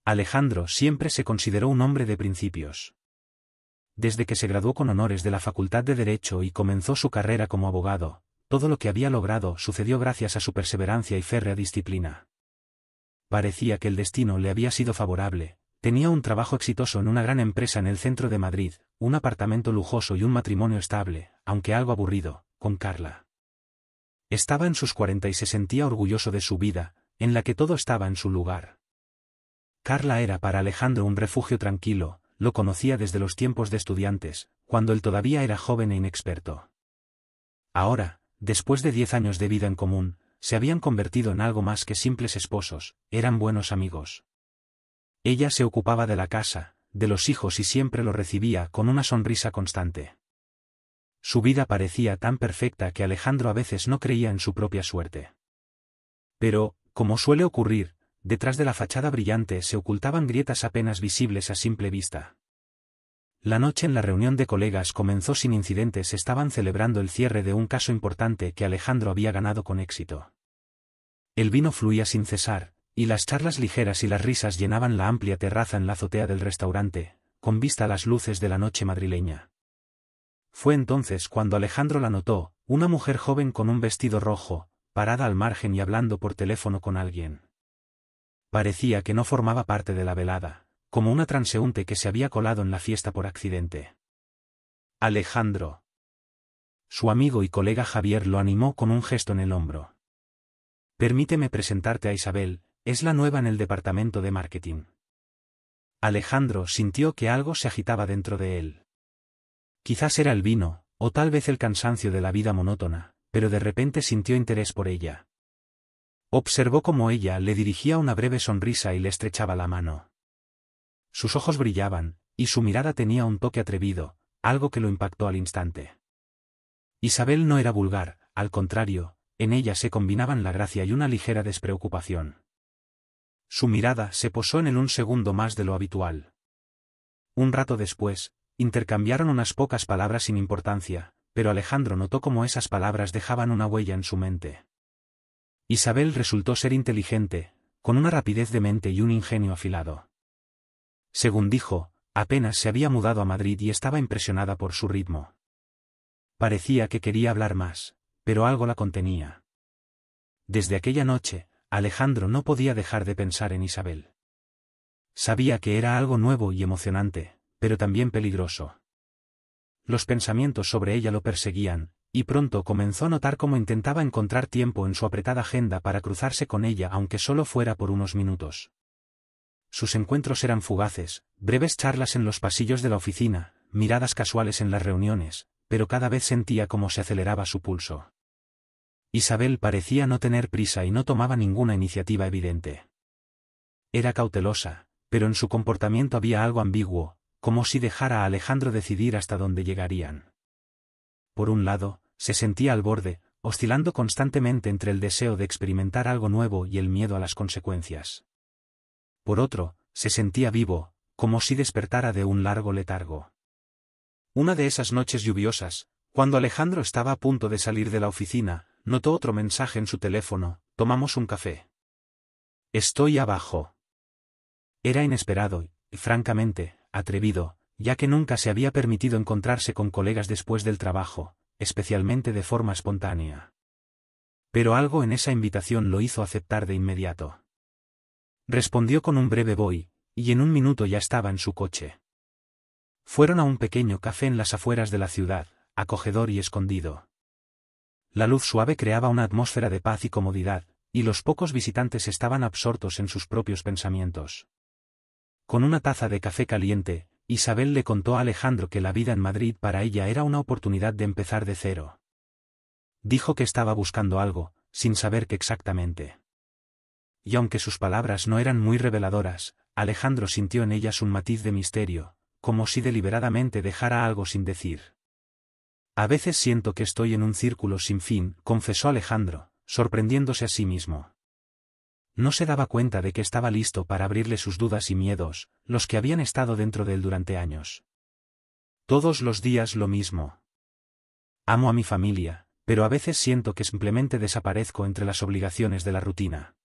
Alejandro siempre se consideró un hombre de principios. Desde que se graduó con honores de la Facultad de Derecho y comenzó su carrera como abogado, todo lo que había logrado sucedió gracias a su perseverancia y férrea disciplina. Parecía que el destino le había sido favorable, tenía un trabajo exitoso en una gran empresa en el centro de Madrid, un apartamento lujoso y un matrimonio estable, aunque algo aburrido, con Carla. Estaba en sus 40 y se sentía orgulloso de su vida, en la que todo estaba en su lugar. Carla era para Alejandro un refugio tranquilo, lo conocía desde los tiempos de estudiantes, cuando él todavía era joven e inexperto. Ahora, después de 10 años de vida en común, se habían convertido en algo más que simples esposos, eran buenos amigos. Ella se ocupaba de la casa, de los hijos y siempre lo recibía con una sonrisa constante. Su vida parecía tan perfecta que Alejandro a veces no creía en su propia suerte. Pero, como suele ocurrir, detrás de la fachada brillante se ocultaban grietas apenas visibles a simple vista. La noche en la reunión de colegas comenzó sin incidentes, estaban celebrando el cierre de un caso importante que Alejandro había ganado con éxito. El vino fluía sin cesar, y las charlas ligeras y las risas llenaban la amplia terraza en la azotea del restaurante, con vista a las luces de la noche madrileña. Fue entonces cuando Alejandro la notó, una mujer joven con un vestido rojo, parada al margen y hablando por teléfono con alguien. Parecía que no formaba parte de la velada, como una transeúnte que se había colado en la fiesta por accidente. Alejandro. Su amigo y colega Javier lo animó con un gesto en el hombro. Permíteme presentarte a Isabel, es la nueva en el departamento de marketing. Alejandro sintió que algo se agitaba dentro de él. Quizás era el vino, o tal vez el cansancio de la vida monótona, pero de repente sintió interés por ella. Observó cómo ella le dirigía una breve sonrisa y le estrechaba la mano. Sus ojos brillaban, y su mirada tenía un toque atrevido, algo que lo impactó al instante. Isabel no era vulgar, al contrario, en ella se combinaban la gracia y una ligera despreocupación. Su mirada se posó en él un segundo más de lo habitual. Un rato después, intercambiaron unas pocas palabras sin importancia, pero Alejandro notó cómo esas palabras dejaban una huella en su mente. Isabel resultó ser inteligente, con una rapidez de mente y un ingenio afilado. Según dijo, apenas se había mudado a Madrid y estaba impresionada por su ritmo. Parecía que quería hablar más, pero algo la contenía. Desde aquella noche, Alejandro no podía dejar de pensar en Isabel. Sabía que era algo nuevo y emocionante, pero también peligroso. Los pensamientos sobre ella lo perseguían, y pronto comenzó a notar cómo intentaba encontrar tiempo en su apretada agenda para cruzarse con ella aunque solo fuera por unos minutos. Sus encuentros eran fugaces, breves charlas en los pasillos de la oficina, miradas casuales en las reuniones, pero cada vez sentía cómo se aceleraba su pulso. Isabel parecía no tener prisa y no tomaba ninguna iniciativa evidente. Era cautelosa, pero en su comportamiento había algo ambiguo, como si dejara a Alejandro decidir hasta dónde llegarían. Por un lado, se sentía al borde, oscilando constantemente entre el deseo de experimentar algo nuevo y el miedo a las consecuencias. Por otro, se sentía vivo, como si despertara de un largo letargo. Una de esas noches lluviosas, cuando Alejandro estaba a punto de salir de la oficina, notó otro mensaje en su teléfono: «Tomamos un café». «Estoy abajo». Era inesperado y, francamente, atrevido, ya que nunca se había permitido encontrarse con colegas después del trabajo, especialmente de forma espontánea. Pero algo en esa invitación lo hizo aceptar de inmediato. Respondió con un breve voy, y en un minuto ya estaba en su coche. Fueron a un pequeño café en las afueras de la ciudad, acogedor y escondido. La luz suave creaba una atmósfera de paz y comodidad, y los pocos visitantes estaban absortos en sus propios pensamientos. Con una taza de café caliente, Isabel le contó a Alejandro que la vida en Madrid para ella era una oportunidad de empezar de cero. Dijo que estaba buscando algo, sin saber qué exactamente. Y aunque sus palabras no eran muy reveladoras, Alejandro sintió en ellas un matiz de misterio, como si deliberadamente dejara algo sin decir. «A veces siento que estoy en un círculo sin fin», confesó Alejandro, sorprendiéndose a sí mismo. No se daba cuenta de que estaba listo para abrirle sus dudas y miedos, los que habían estado dentro de él durante años. «Todos los días lo mismo. Amo a mi familia, pero a veces siento que simplemente desaparezco entre las obligaciones de la rutina».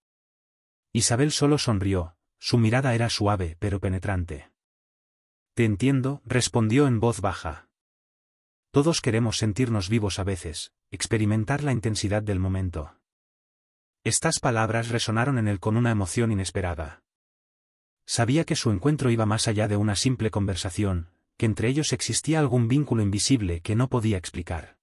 Isabel solo sonrió, su mirada era suave pero penetrante. Te entiendo, respondió en voz baja. Todos queremos sentirnos vivos a veces, experimentar la intensidad del momento. Estas palabras resonaron en él con una emoción inesperada. Sabía que su encuentro iba más allá de una simple conversación, que entre ellos existía algún vínculo invisible que no podía explicar.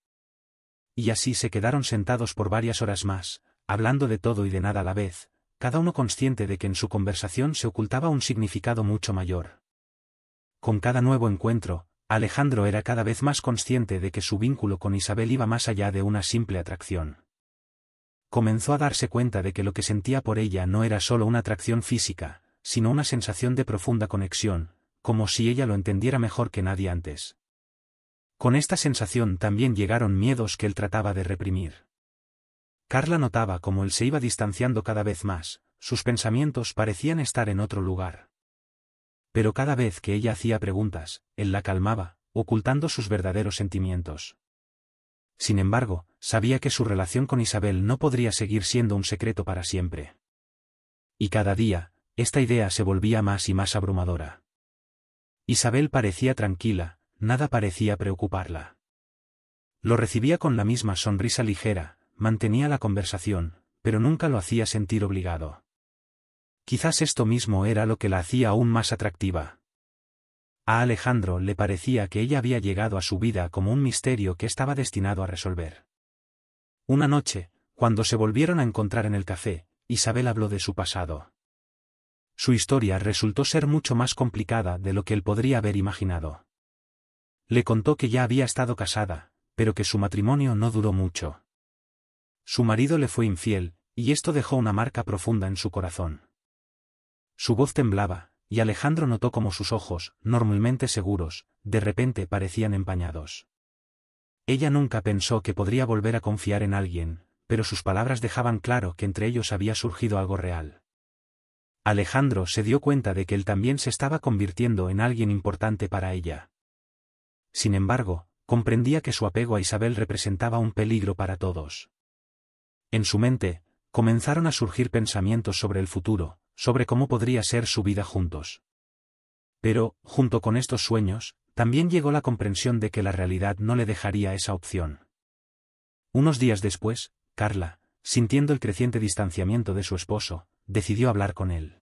Y así se quedaron sentados por varias horas más, hablando de todo y de nada a la vez, cada uno consciente de que en su conversación se ocultaba un significado mucho mayor. Con cada nuevo encuentro, Alejandro era cada vez más consciente de que su vínculo con Isabel iba más allá de una simple atracción. Comenzó a darse cuenta de que lo que sentía por ella no era solo una atracción física, sino una sensación de profunda conexión, como si ella lo entendiera mejor que nadie antes. Con esta sensación también llegaron miedos que él trataba de reprimir. Carla notaba cómo él se iba distanciando cada vez más, sus pensamientos parecían estar en otro lugar. Pero cada vez que ella hacía preguntas, él la calmaba, ocultando sus verdaderos sentimientos. Sin embargo, sabía que su relación con Isabel no podría seguir siendo un secreto para siempre. Y cada día, esta idea se volvía más y más abrumadora. Isabel parecía tranquila, nada parecía preocuparla. Lo recibía con la misma sonrisa ligera, mantenía la conversación, pero nunca lo hacía sentir obligado. Quizás esto mismo era lo que la hacía aún más atractiva. A Alejandro le parecía que ella había llegado a su vida como un misterio que estaba destinado a resolver. Una noche, cuando se volvieron a encontrar en el café, Isabel habló de su pasado. Su historia resultó ser mucho más complicada de lo que él podría haber imaginado. Le contó que ya había estado casada, pero que su matrimonio no duró mucho. Su marido le fue infiel, y esto dejó una marca profunda en su corazón. Su voz temblaba, y Alejandro notó cómo sus ojos, normalmente seguros, de repente parecían empañados. Ella nunca pensó que podría volver a confiar en alguien, pero sus palabras dejaban claro que entre ellos había surgido algo real. Alejandro se dio cuenta de que él también se estaba convirtiendo en alguien importante para ella. Sin embargo, comprendía que su apego a Isabel representaba un peligro para todos. En su mente, comenzaron a surgir pensamientos sobre el futuro, sobre cómo podría ser su vida juntos. Pero, junto con estos sueños, también llegó la comprensión de que la realidad no le dejaría esa opción. Unos días después, Carla, sintiendo el creciente distanciamiento de su esposo, decidió hablar con él.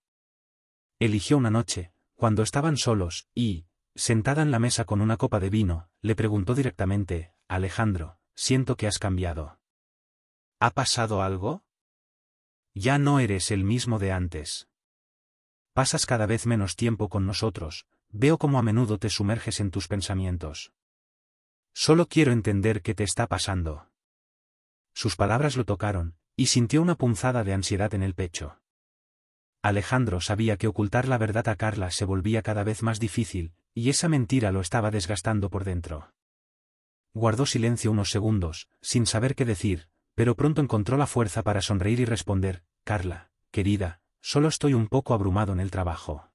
Eligió una noche, cuando estaban solos, y, sentada en la mesa con una copa de vino, le preguntó directamente: Alejandro, siento que has cambiado. ¿Ha pasado algo? Ya no eres el mismo de antes. Pasas cada vez menos tiempo con nosotros, veo cómo a menudo te sumerges en tus pensamientos. Solo quiero entender qué te está pasando. Sus palabras lo tocaron, y sintió una punzada de ansiedad en el pecho. Alejandro sabía que ocultar la verdad a Carla se volvía cada vez más difícil, y esa mentira lo estaba desgastando por dentro. Guardó silencio unos segundos, sin saber qué decir, pero pronto encontró la fuerza para sonreír y responder: Carla, querida, solo estoy un poco abrumado en el trabajo.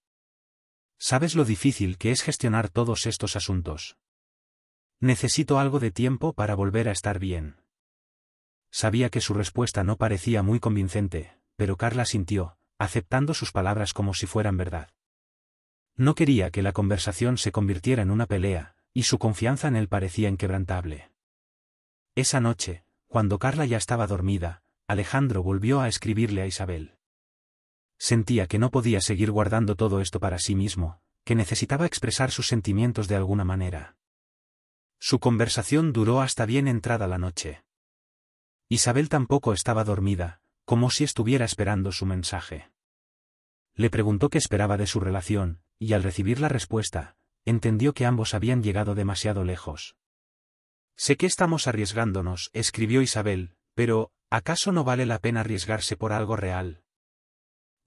¿Sabes lo difícil que es gestionar todos estos asuntos? Necesito algo de tiempo para volver a estar bien. Sabía que su respuesta no parecía muy convincente, pero Carla sintió, aceptando sus palabras como si fueran verdad. No quería que la conversación se convirtiera en una pelea, y su confianza en él parecía inquebrantable. Esa noche, cuando Carla ya estaba dormida, Alejandro volvió a escribirle a Isabel. Sentía que no podía seguir guardando todo esto para sí mismo, que necesitaba expresar sus sentimientos de alguna manera. Su conversación duró hasta bien entrada la noche. Isabel tampoco estaba dormida, como si estuviera esperando su mensaje. Le preguntó qué esperaba de su relación, y al recibir la respuesta, entendió que ambos habían llegado demasiado lejos. Sé que estamos arriesgándonos, escribió Isabel, pero, ¿acaso no vale la pena arriesgarse por algo real?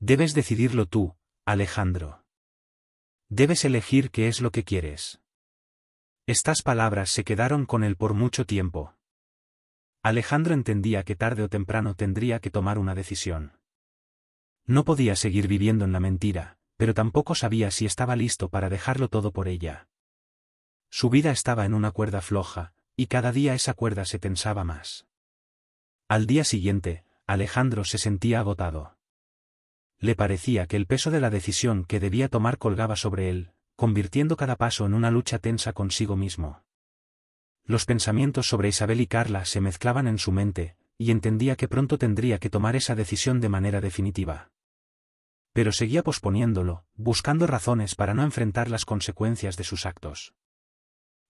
Debes decidirlo tú, Alejandro. Debes elegir qué es lo que quieres. Estas palabras se quedaron con él por mucho tiempo. Alejandro entendía que tarde o temprano tendría que tomar una decisión. No podía seguir viviendo en la mentira, pero tampoco sabía si estaba listo para dejarlo todo por ella. Su vida estaba en una cuerda floja, y cada día esa cuerda se tensaba más. Al día siguiente, Alejandro se sentía agotado. Le parecía que el peso de la decisión que debía tomar colgaba sobre él, convirtiendo cada paso en una lucha tensa consigo mismo. Los pensamientos sobre Isabel y Carla se mezclaban en su mente, y entendía que pronto tendría que tomar esa decisión de manera definitiva. Pero seguía posponiéndolo, buscando razones para no enfrentar las consecuencias de sus actos.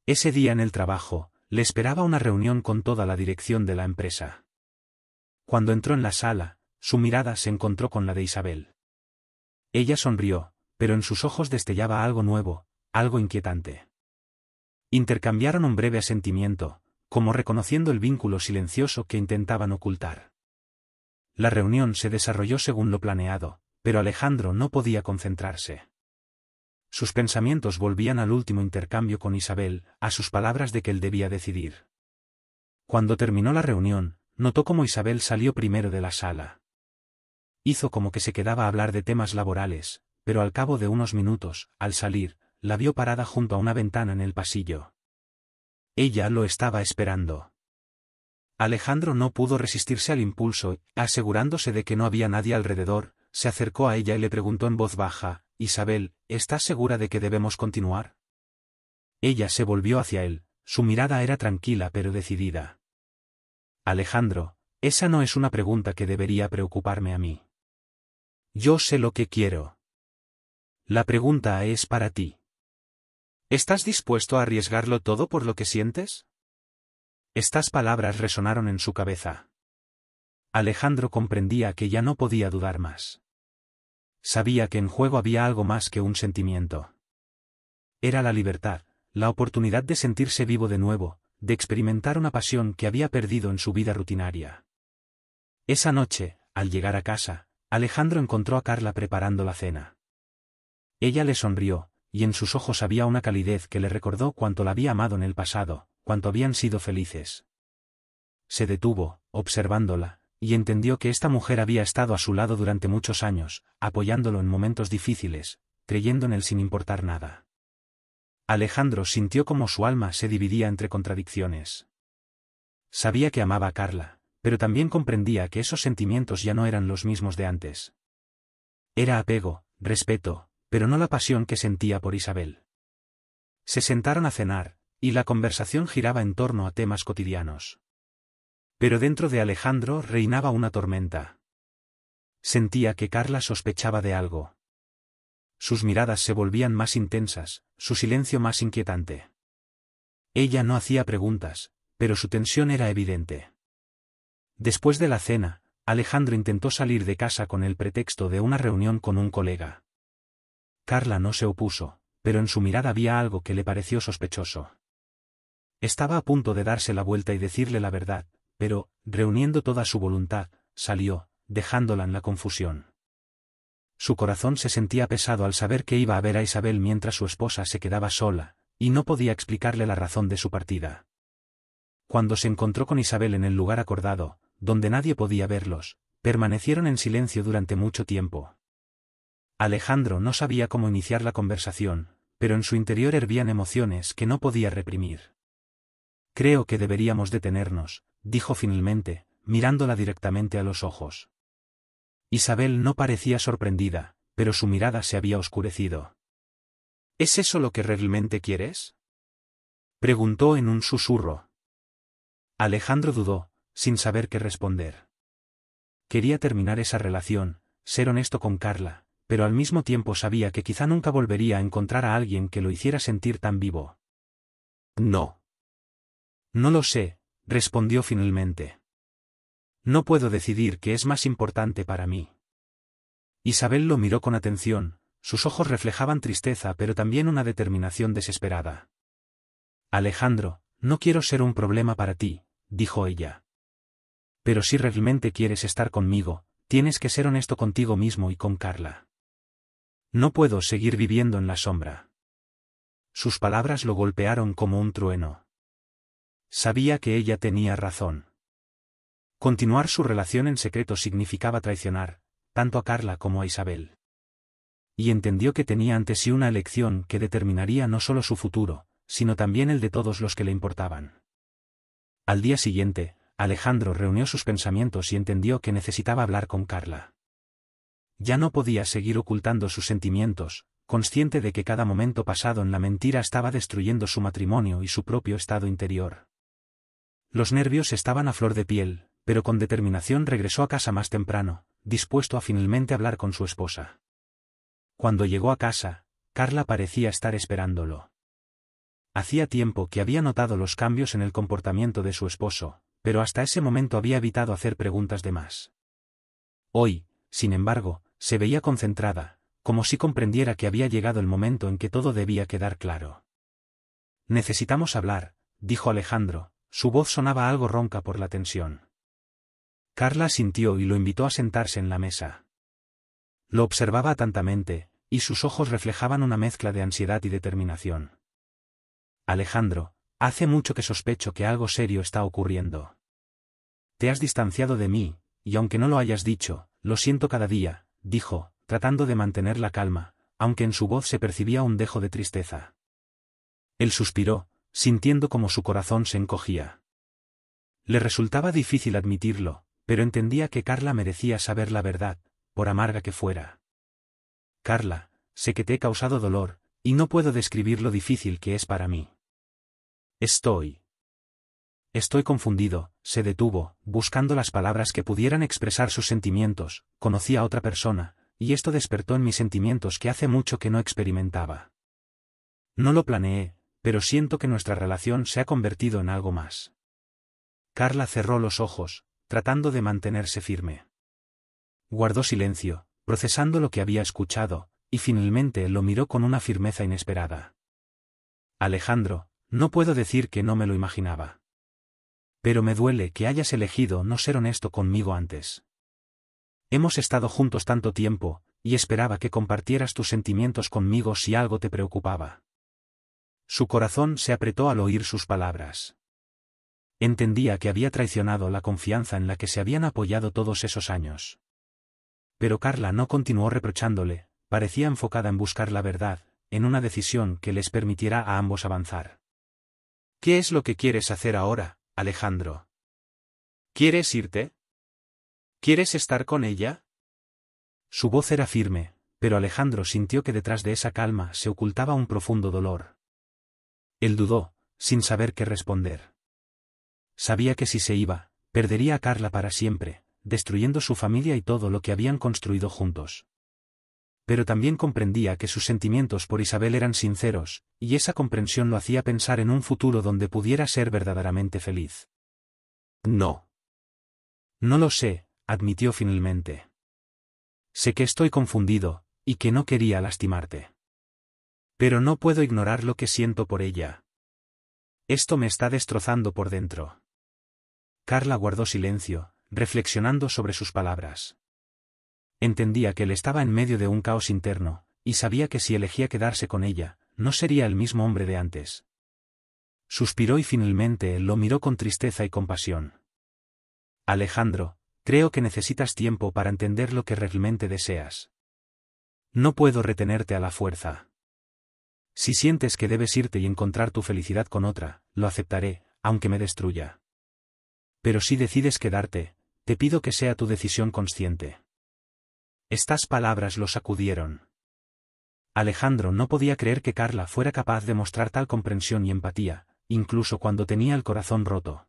Ese día en el trabajo, le esperaba una reunión con toda la dirección de la empresa. Cuando entró en la sala, su mirada se encontró con la de Isabel. Ella sonrió, pero en sus ojos destellaba algo nuevo, algo inquietante. Intercambiaron un breve asentimiento, como reconociendo el vínculo silencioso que intentaban ocultar. La reunión se desarrolló según lo planeado, pero Alejandro no podía concentrarse. Sus pensamientos volvían al último intercambio con Isabel, a sus palabras de que él debía decidir. Cuando terminó la reunión, notó cómo Isabel salió primero de la sala. Hizo como que se quedaba a hablar de temas laborales, pero al cabo de unos minutos, al salir, la vio parada junto a una ventana en el pasillo. Ella lo estaba esperando. Alejandro no pudo resistirse al impulso, asegurándose de que no había nadie alrededor, se acercó a ella y le preguntó en voz baja: «Isabel, ¿estás segura de que debemos continuar?» Ella se volvió hacia él, su mirada era tranquila pero decidida. «Alejandro, esa no es una pregunta que debería preocuparme a mí. Yo sé lo que quiero. La pregunta es para ti. ¿Estás dispuesto a arriesgarlo todo por lo que sientes?» Estas palabras resonaron en su cabeza. Alejandro comprendía que ya no podía dudar más. Sabía que en juego había algo más que un sentimiento. Era la libertad, la oportunidad de sentirse vivo de nuevo, de experimentar una pasión que había perdido en su vida rutinaria. Esa noche, al llegar a casa, Alejandro encontró a Carla preparando la cena. Ella le sonrió, y en sus ojos había una calidez que le recordó cuánto la había amado en el pasado, cuánto habían sido felices. Se detuvo, observándola, y entendió que esta mujer había estado a su lado durante muchos años, apoyándolo en momentos difíciles, creyendo en él sin importar nada. Alejandro sintió como su alma se dividía entre contradicciones. Sabía que amaba a Carla, pero también comprendía que esos sentimientos ya no eran los mismos de antes. Era apego, respeto, pero no la pasión que sentía por Isabel. Se sentaron a cenar, y la conversación giraba en torno a temas cotidianos. Pero dentro de Alejandro reinaba una tormenta. Sentía que Carla sospechaba de algo. Sus miradas se volvían más intensas, su silencio más inquietante. Ella no hacía preguntas, pero su tensión era evidente. Después de la cena, Alejandro intentó salir de casa con el pretexto de una reunión con un colega. Carla no se opuso, pero en su mirada había algo que le pareció sospechoso. Estaba a punto de darse la vuelta y decirle la verdad, pero, reuniendo toda su voluntad, salió, dejándola en la confusión. Su corazón se sentía pesado al saber que iba a ver a Isabel mientras su esposa se quedaba sola, y no podía explicarle la razón de su partida. Cuando se encontró con Isabel en el lugar acordado, donde nadie podía verlos, permanecieron en silencio durante mucho tiempo. Alejandro no sabía cómo iniciar la conversación, pero en su interior hervían emociones que no podía reprimir. «Creo que deberíamos detenernos», dijo finalmente, mirándola directamente a los ojos. Isabel no parecía sorprendida, pero su mirada se había oscurecido. «¿Es eso lo que realmente quieres?», preguntó en un susurro. Alejandro dudó, sin saber qué responder. Quería terminar esa relación, ser honesto con Carla, pero al mismo tiempo sabía que quizá nunca volvería a encontrar a alguien que lo hiciera sentir tan vivo. «No. No lo sé», respondió finalmente. «No puedo decidir qué es más importante para mí». Isabel lo miró con atención, sus ojos reflejaban tristeza pero también una determinación desesperada. «Alejandro, no quiero ser un problema para ti», dijo ella. «Pero si realmente quieres estar conmigo, tienes que ser honesto contigo mismo y con Carla. No puedo seguir viviendo en la sombra». Sus palabras lo golpearon como un trueno. Sabía que ella tenía razón. Continuar su relación en secreto significaba traicionar, tanto a Carla como a Isabel. Y entendió que tenía ante sí una elección que determinaría no solo su futuro, sino también el de todos los que le importaban. Al día siguiente, Alejandro reunió sus pensamientos y entendió que necesitaba hablar con Carla. Ya no podía seguir ocultando sus sentimientos, consciente de que cada momento pasado en la mentira estaba destruyendo su matrimonio y su propio estado interior. Los nervios estaban a flor de piel, pero con determinación regresó a casa más temprano, dispuesto a finalmente hablar con su esposa. Cuando llegó a casa, Carla parecía estar esperándolo. Hacía tiempo que había notado los cambios en el comportamiento de su esposo, pero hasta ese momento había evitado hacer preguntas de más. Hoy, sin embargo, se veía concentrada, como si comprendiera que había llegado el momento en que todo debía quedar claro. «Necesitamos hablar», dijo Alejandro, su voz sonaba algo ronca por la tensión. Carla asintió y lo invitó a sentarse en la mesa. Lo observaba atentamente, y sus ojos reflejaban una mezcla de ansiedad y determinación. «Alejandro, hace mucho que sospecho que algo serio está ocurriendo. Te has distanciado de mí, y aunque no lo hayas dicho, lo siento cada día», dijo, tratando de mantener la calma, aunque en su voz se percibía un dejo de tristeza. Él suspiró, sintiendo como su corazón se encogía. Le resultaba difícil admitirlo, pero entendía que Carla merecía saber la verdad, por amarga que fuera. «Carla, sé que te he causado dolor, y no puedo describir lo difícil que es para mí. Estoy confundido», se detuvo, buscando las palabras que pudieran expresar sus sentimientos. «Conocí a otra persona, y esto despertó en mis sentimientos que hace mucho que no experimentaba. No lo planeé, pero siento que nuestra relación se ha convertido en algo más». Carla cerró los ojos, tratando de mantenerse firme. Guardó silencio, procesando lo que había escuchado, y finalmente lo miró con una firmeza inesperada. «Alejandro, no puedo decir que no me lo imaginaba. Pero me duele que hayas elegido no ser honesto conmigo antes. Hemos estado juntos tanto tiempo, y esperaba que compartieras tus sentimientos conmigo si algo te preocupaba». Su corazón se apretó al oír sus palabras. Entendía que había traicionado la confianza en la que se habían apoyado todos esos años. Pero Carla no continuó reprochándole, parecía enfocada en buscar la verdad, en una decisión que les permitiera a ambos avanzar. «¿Qué es lo que quieres hacer ahora, Alejandro? ¿Quieres irte? ¿Quieres estar con ella?» Su voz era firme, pero Alejandro sintió que detrás de esa calma se ocultaba un profundo dolor. Él dudó, sin saber qué responder. Sabía que si se iba, perdería a Carla para siempre, destruyendo su familia y todo lo que habían construido juntos. Pero también comprendía que sus sentimientos por Isabel eran sinceros, y esa comprensión lo hacía pensar en un futuro donde pudiera ser verdaderamente feliz. «No. No lo sé», admitió finalmente. «Sé que estoy confundido, y que no quería lastimarte. Pero no puedo ignorar lo que siento por ella. Esto me está destrozando por dentro». Carla guardó silencio, reflexionando sobre sus palabras. Entendía que él estaba en medio de un caos interno, y sabía que si elegía quedarse con ella, no sería el mismo hombre de antes. Suspiró y finalmente él lo miró con tristeza y compasión. «Alejandro, creo que necesitas tiempo para entender lo que realmente deseas. No puedo retenerte a la fuerza. Si sientes que debes irte y encontrar tu felicidad con otra, lo aceptaré, aunque me destruya. Pero si decides quedarte, te pido que sea tu decisión consciente». Estas palabras lo sacudieron. Alejandro no podía creer que Carla fuera capaz de mostrar tal comprensión y empatía, incluso cuando tenía el corazón roto.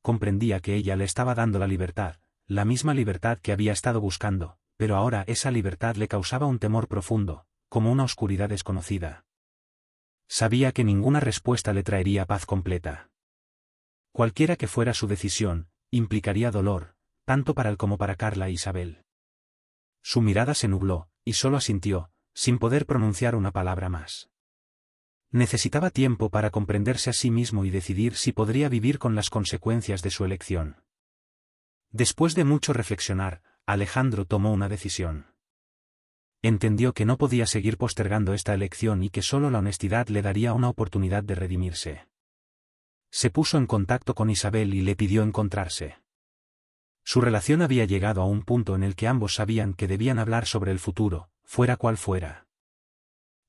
Comprendía que ella le estaba dando la misma libertad que había estado buscando, pero ahora esa libertad le causaba un temor profundo, como una oscuridad desconocida. Sabía que ninguna respuesta le traería paz completa. Cualquiera que fuera su decisión, implicaría dolor, tanto para él como para Carla e Isabel. Su mirada se nubló, y solo asintió, sin poder pronunciar una palabra más. Necesitaba tiempo para comprenderse a sí mismo y decidir si podría vivir con las consecuencias de su elección. Después de mucho reflexionar, Alejandro tomó una decisión. Entendió que no podía seguir postergando esta elección y que solo la honestidad le daría una oportunidad de redimirse. Se puso en contacto con Isabel y le pidió encontrarse. Su relación había llegado a un punto en el que ambos sabían que debían hablar sobre el futuro, fuera cual fuera.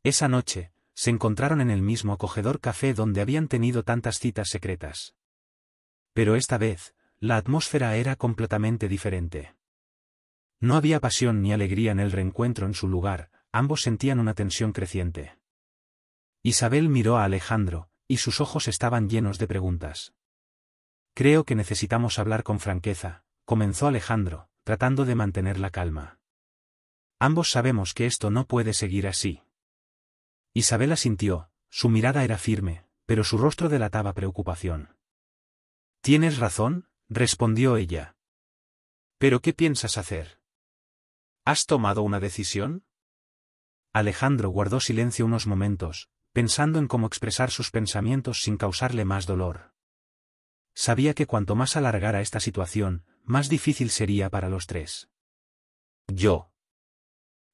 Esa noche, se encontraron en el mismo acogedor café donde habían tenido tantas citas secretas. Pero esta vez, la atmósfera era completamente diferente. No había pasión ni alegría en el reencuentro en su lugar, ambos sentían una tensión creciente. Isabel miró a Alejandro, y sus ojos estaban llenos de preguntas. Creo que necesitamos hablar con franqueza, comenzó Alejandro, tratando de mantener la calma. Ambos sabemos que esto no puede seguir así. Isabel asintió, su mirada era firme, pero su rostro delataba preocupación. Tienes razón, respondió ella. ¿Pero qué piensas hacer? ¿Has tomado una decisión? Alejandro guardó silencio unos momentos, pensando en cómo expresar sus pensamientos sin causarle más dolor. Sabía que cuanto más alargara esta situación, más difícil sería para los tres. Yo.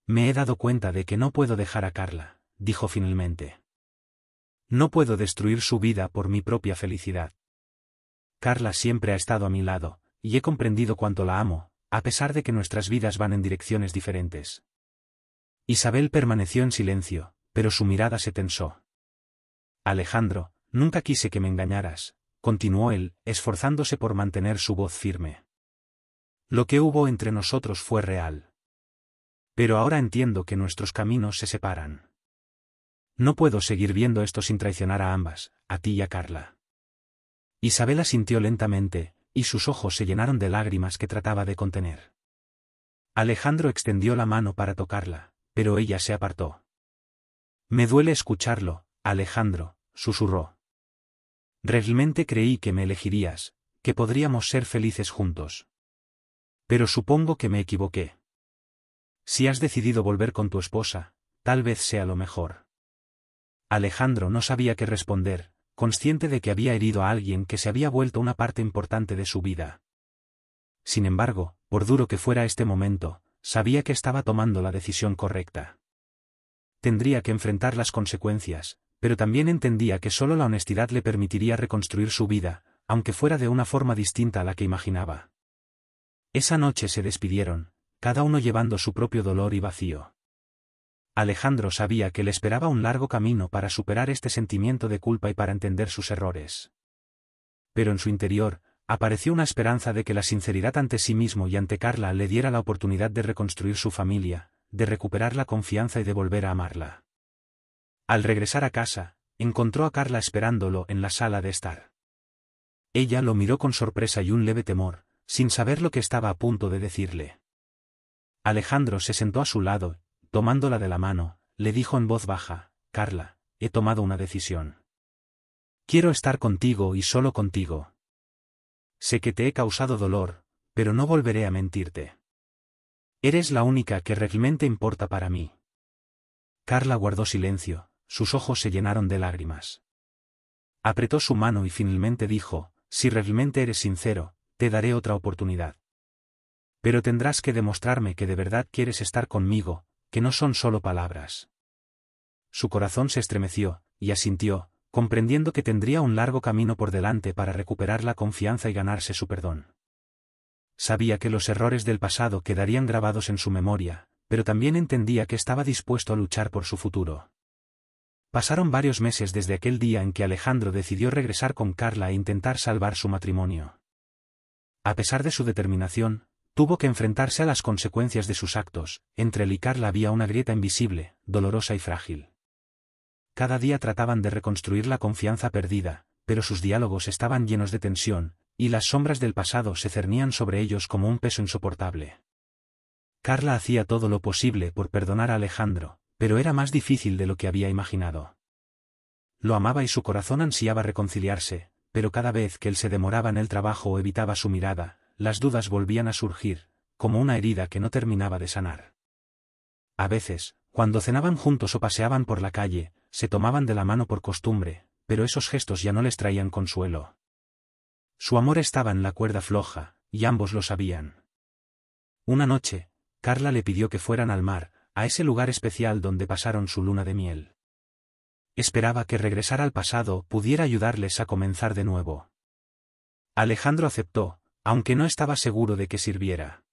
Me he dado cuenta de que no puedo dejar a Carla, dijo finalmente. No puedo destruir su vida por mi propia felicidad. Carla siempre ha estado a mi lado, y he comprendido cuánto la amo, a pesar de que nuestras vidas van en direcciones diferentes. Isabel permaneció en silencio, pero su mirada se tensó. Alejandro, nunca quise que me engañaras, continuó él, esforzándose por mantener su voz firme. Lo que hubo entre nosotros fue real. Pero ahora entiendo que nuestros caminos se separan. No puedo seguir viendo esto sin traicionar a ambas, a ti y a Carla. Isabel asintió lentamente, y sus ojos se llenaron de lágrimas que trataba de contener. Alejandro extendió la mano para tocarla, pero ella se apartó. Me duele escucharlo, Alejandro, susurró. Realmente creí que me elegirías, que podríamos ser felices juntos. Pero supongo que me equivoqué. Si has decidido volver con tu esposa, tal vez sea lo mejor. Alejandro no sabía qué responder, consciente de que había herido a alguien que se había vuelto una parte importante de su vida. Sin embargo, por duro que fuera este momento, sabía que estaba tomando la decisión correcta. Tendría que enfrentar las consecuencias, pero también entendía que solo la honestidad le permitiría reconstruir su vida, aunque fuera de una forma distinta a la que imaginaba. Esa noche se despidieron, cada uno llevando su propio dolor y vacío. Alejandro sabía que le esperaba un largo camino para superar este sentimiento de culpa y para entender sus errores. Pero en su interior, apareció una esperanza de que la sinceridad ante sí mismo y ante Carla le diera la oportunidad de reconstruir su familia, de recuperar la confianza y de volver a amarla. Al regresar a casa, encontró a Carla esperándolo en la sala de estar. Ella lo miró con sorpresa y un leve temor, sin saber lo que estaba a punto de decirle. Alejandro se sentó a su lado, tomándola de la mano, le dijo en voz baja, Carla, he tomado una decisión. Quiero estar contigo y solo contigo. Sé que te he causado dolor, pero no volveré a mentirte. Eres la única que realmente importa para mí. Carla guardó silencio, sus ojos se llenaron de lágrimas. Apretó su mano y finalmente dijo, si realmente eres sincero, te daré otra oportunidad. Pero tendrás que demostrarme que de verdad quieres estar conmigo, que no son solo palabras. Su corazón se estremeció, y asintió, comprendiendo que tendría un largo camino por delante para recuperar la confianza y ganarse su perdón. Sabía que los errores del pasado quedarían grabados en su memoria, pero también entendía que estaba dispuesto a luchar por su futuro. Pasaron varios meses desde aquel día en que Alejandro decidió regresar con Carla e intentar salvar su matrimonio. A pesar de su determinación, tuvo que enfrentarse a las consecuencias de sus actos. Entre él y Carla había una grieta invisible, dolorosa y frágil. Cada día trataban de reconstruir la confianza perdida, pero sus diálogos estaban llenos de tensión, y las sombras del pasado se cernían sobre ellos como un peso insoportable. Carla hacía todo lo posible por perdonar a Alejandro, pero era más difícil de lo que había imaginado. Lo amaba y su corazón ansiaba reconciliarse, pero cada vez que él se demoraba en el trabajo o evitaba su mirada, las dudas volvían a surgir, como una herida que no terminaba de sanar. A veces, cuando cenaban juntos o paseaban por la calle, se tomaban de la mano por costumbre, pero esos gestos ya no les traían consuelo. Su amor estaba en la cuerda floja, y ambos lo sabían. Una noche, Carla le pidió que fueran al mar, a ese lugar especial donde pasaron su luna de miel. Esperaba que regresar al pasado pudiera ayudarles a comenzar de nuevo. Alejandro aceptó, aunque no estaba seguro de que sirviera.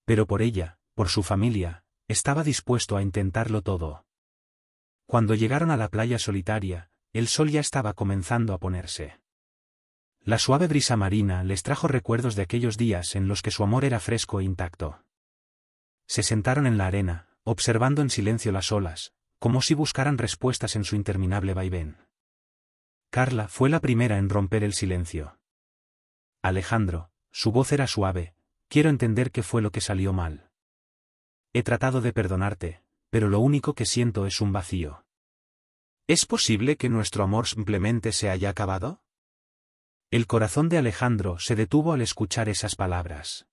Pero por ella, por su familia, estaba dispuesto a intentarlo todo. Cuando llegaron a la playa solitaria, el sol ya estaba comenzando a ponerse. La suave brisa marina les trajo recuerdos de aquellos días en los que su amor era fresco e intacto. Se sentaron en la arena, observando en silencio las olas, como si buscaran respuestas en su interminable vaivén. Carla fue la primera en romper el silencio. Alejandro, su voz era suave, quiero entender qué fue lo que salió mal. He tratado de perdonarte, pero lo único que siento es un vacío. ¿Es posible que nuestro amor simplemente se haya acabado? El corazón de Alejandro se detuvo al escuchar esas palabras.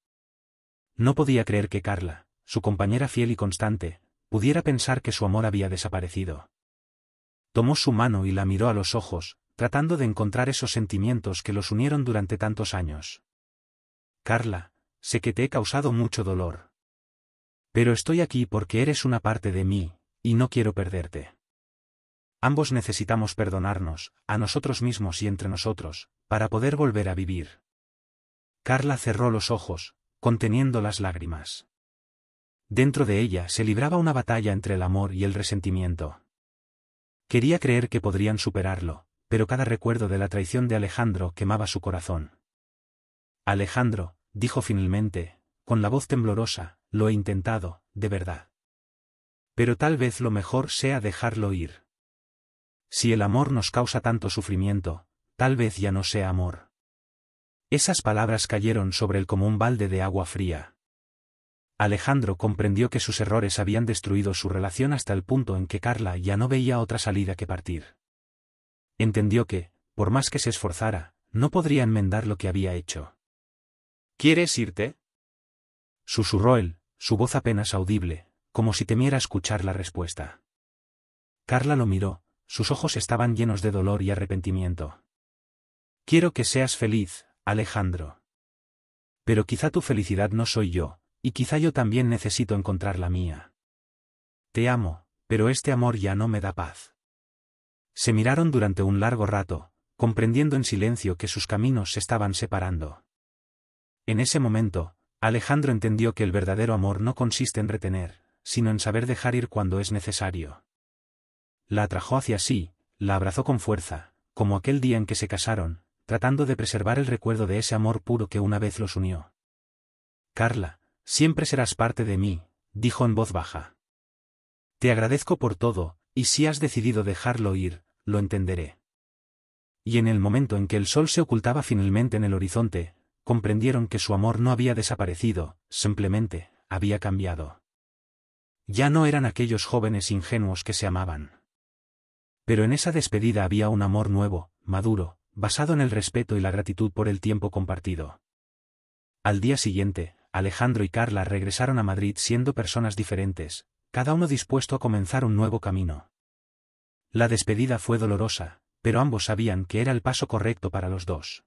No podía creer que Carla, su compañera fiel y constante, pudiera pensar que su amor había desaparecido. Tomó su mano y la miró a los ojos, tratando de encontrar esos sentimientos que los unieron durante tantos años. Carla, sé que te he causado mucho dolor. Pero estoy aquí porque eres una parte de mí, y no quiero perderte. Ambos necesitamos perdonarnos, a nosotros mismos y entre nosotros, para poder volver a vivir. Carla cerró los ojos, conteniendo las lágrimas. Dentro de ella se libraba una batalla entre el amor y el resentimiento. Quería creer que podrían superarlo, pero cada recuerdo de la traición de Alejandro quemaba su corazón. Alejandro, dijo finalmente, con la voz temblorosa, lo he intentado, de verdad. Pero tal vez lo mejor sea dejarlo ir. Si el amor nos causa tanto sufrimiento, tal vez ya no sea amor. Esas palabras cayeron sobre él como un balde de agua fría. Alejandro comprendió que sus errores habían destruido su relación hasta el punto en que Carla ya no veía otra salida que partir. Entendió que, por más que se esforzara, no podría enmendar lo que había hecho. ¿Quieres irte?, susurró él, su voz apenas audible, como si temiera escuchar la respuesta. Carla lo miró, sus ojos estaban llenos de dolor y arrepentimiento. Quiero que seas feliz, Alejandro. Pero quizá tu felicidad no soy yo, y quizá yo también necesito encontrar la mía. Te amo, pero este amor ya no me da paz. Se miraron durante un largo rato, comprendiendo en silencio que sus caminos se estaban separando. En ese momento, Alejandro entendió que el verdadero amor no consiste en retener, sino en saber dejar ir cuando es necesario. La atrajo hacia sí, la abrazó con fuerza, como aquel día en que se casaron, tratando de preservar el recuerdo de ese amor puro que una vez los unió. Carla, siempre serás parte de mí, dijo en voz baja. Te agradezco por todo, y si has decidido dejarlo ir, lo entenderé. Y en el momento en que el sol se ocultaba finalmente en el horizonte, comprendieron que su amor no había desaparecido, simplemente, había cambiado. Ya no eran aquellos jóvenes ingenuos que se amaban. Pero en esa despedida había un amor nuevo, maduro, basado en el respeto y la gratitud por el tiempo compartido. Al día siguiente, Alejandro y Carla regresaron a Madrid siendo personas diferentes, cada uno dispuesto a comenzar un nuevo camino. La despedida fue dolorosa, pero ambos sabían que era el paso correcto para los dos.